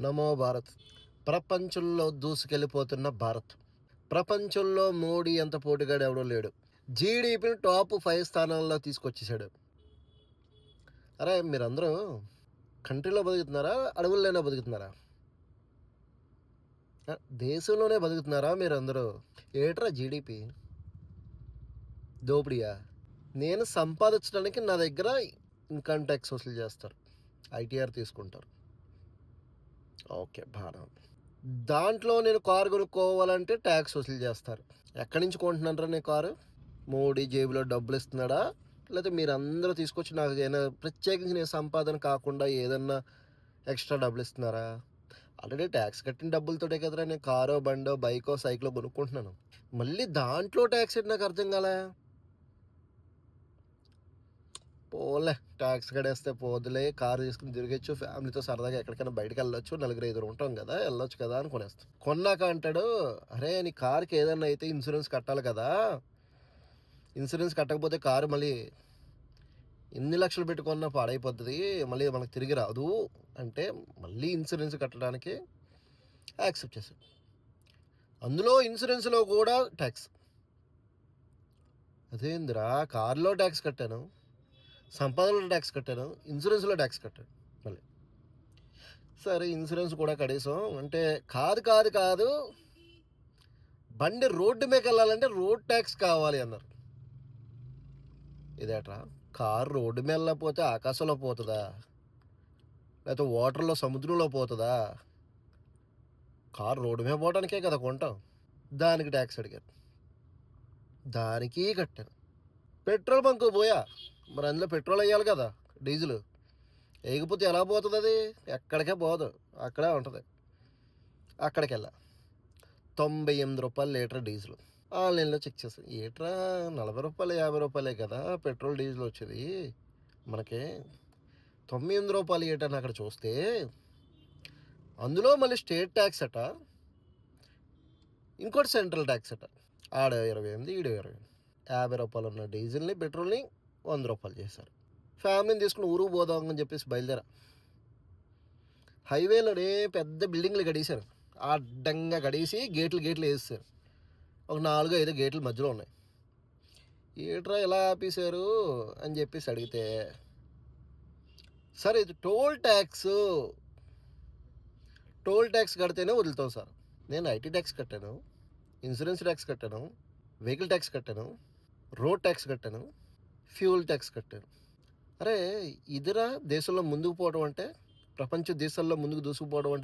నమో భారత్. ప్రపంచంలో దూసుకెళ్ళిపోతున్న భారత్. ప్రపంచంలో మోడీ అంత పోటీగాడు ఎవడో లేడు. జీడీపీని టాప్ 5 స్థానాల్లో తీసుకొచ్చేసాడు. అరే మీరందరూ కంట్రీలో బతుకుతున్నారా? అడవుల్లోనే బతుకుతున్నారా? దేశంలోనే బతుకుతున్నారా మీరందరూ? ఏట్రా జీడీపీ? దోపిడియా? నేను సంపాదించడానికి నా దగ్గర ఇన్కమ్ ట్యాక్స్ వసూలు చేస్తారు. ఐటీఆర్ తీసుకుంటారు. ఓకే బాగా. దాంట్లో నేను కారు కొనుక్కోవాలంటే ట్యాక్స్ వసూలు చేస్తారు. ఎక్కడి నుంచి కొంటున్నారా నేను కారు? మోడీ జేబులో డబ్బులు ఇస్తున్నాడా? లేకపోతే మీరందరూ తీసుకొచ్చి నాకు ఏదైనా ప్రత్యేకించి నేను సంపాదన కాకుండా ఏదన్నా ఎక్స్ట్రా డబ్బులు ఇస్తున్నారా? ఆల్రెడీ ట్యాక్స్ కట్టిన డబ్బులతోటే కదరా నేను కారో బండో బైకో సైకిలో కొనుక్కుంటున్నాను. మళ్ళీ దాంట్లో ట్యాక్స్ ఏంటి నాకు అర్థం కాలే. పోలే ట్యాక్స్ కట్టేస్తే పోదులే, కారు తీసుకుని తిరగచ్చు, ఫ్యామిలీతో సరదాగా ఎక్కడికైనా బయటకు వెళ్ళొచ్చు, నలుగురు ఐదుగురు ఉంటాం కదా, వెళ్ళొచ్చు కదా అని కొనేస్తాం. కొన్నాక అంటాడు, అరే నీ కారుకి ఏదన్నా అయితే ఇన్సూరెన్స్ కట్టాలి కదా, ఇన్సూరెన్స్ కట్టకపోతే కారు మళ్ళీ ఎన్ని లక్షలు పెట్టుకున్నా పాడైపోతుంది, మళ్ళీ మనకు తిరిగి రాదు అంటే మళ్ళీ ఇన్సూరెన్స్ కట్టడానికి యాక్సెప్ట్ చేశాడు. అందులో ఇన్సూరెన్స్లో కూడా ట్యాక్స్. అదేందిరా, కారులో ట్యాక్స్ కట్టాను, సంపాదనలో ట్యాక్స్ కట్టాను, ఇన్సూరెన్స్లో ట్యాక్స్ కట్టాను. మళ్ళీ సరే ఇన్సూరెన్స్ కూడా కనీసం అంటే కాదు కాదు కాదు బండి రోడ్డు మీద వెళ్ళాలంటే రోడ్ ట్యాక్స్ కావాలి అన్నారు. ఇదేట్రా, కారు రోడ్డు మీద వెళ్ళకపోతే ఆకాశంలో పోతుందా, లేకపోతే వాటర్లో సముద్రంలో పోతుందా? కారు రోడ్డు మీద పోవడానికే కదా కొంటాం. దానికి ట్యాక్స్ అడిగారు, దానికి కట్టాను. పెట్రోల్ బంకు పోయా, మరి అందులో పెట్రోల్ వేయాలి కదా, డీజిల్ వేయకపోతే ఎలా పోతుంది? అది ఎక్కడికే పోదు, అక్కడే ఉంటుంది. అక్కడికి వెళ్ళా, 98 రూపాయలు లీటర్ డీజిల్. ఆన్లైన్లో చెక్ చేసాను, ఏట్రా 40 రూపాయలు 50 రూపాయలే కదా పెట్రోల్ డీజిల్ వచ్చేది, మనకి 98 రూపాయలు ఏటని అక్కడ చూస్తే అందులో మళ్ళీ స్టేట్ ట్యాక్స్ అట, ఇంకోటి సెంట్రల్ ట్యాక్స్ అట. ఆడ 28, ఈడ 28. 50 రూపాయలు ఉన్న డీజిల్ని పెట్రోల్ని 100 రూపాయలు చేశారు. ఫ్యామిలీని తీసుకుని ఊరుకు పోదామని చెప్పేసి బయలుదేరా. హైవేలోనే పెద్ద బిల్డింగ్లు గడేశారు, అడ్డంగా గడేసి గేట్లు వేసేసారు. ఒక 4-5 గేట్లు మధ్యలో ఉన్నాయి. ఏట్రా ఎలా ఆపేశారు అని చెప్పేసి అడిగితే, సార్ ఇది టోల్ ట్యాక్స్ కడితేనే వదులుతాం సార్. నేను ఐటీ ట్యాక్స్ కట్టాను, ఇన్సూరెన్స్ ట్యాక్స్ కట్టాను, వెహికల్ ట్యాక్స్ కట్టాను, రోడ్ ట్యాక్స్ కట్టాను, ఫ్యూల్ ట్యాక్స్ కట్టాను. అరే ఇదిరా దేశంలో ముందుకు పోవడం అంటే, ప్రపంచ దేశాల్లో ముందుకు దూసుకుపోవడం అంటే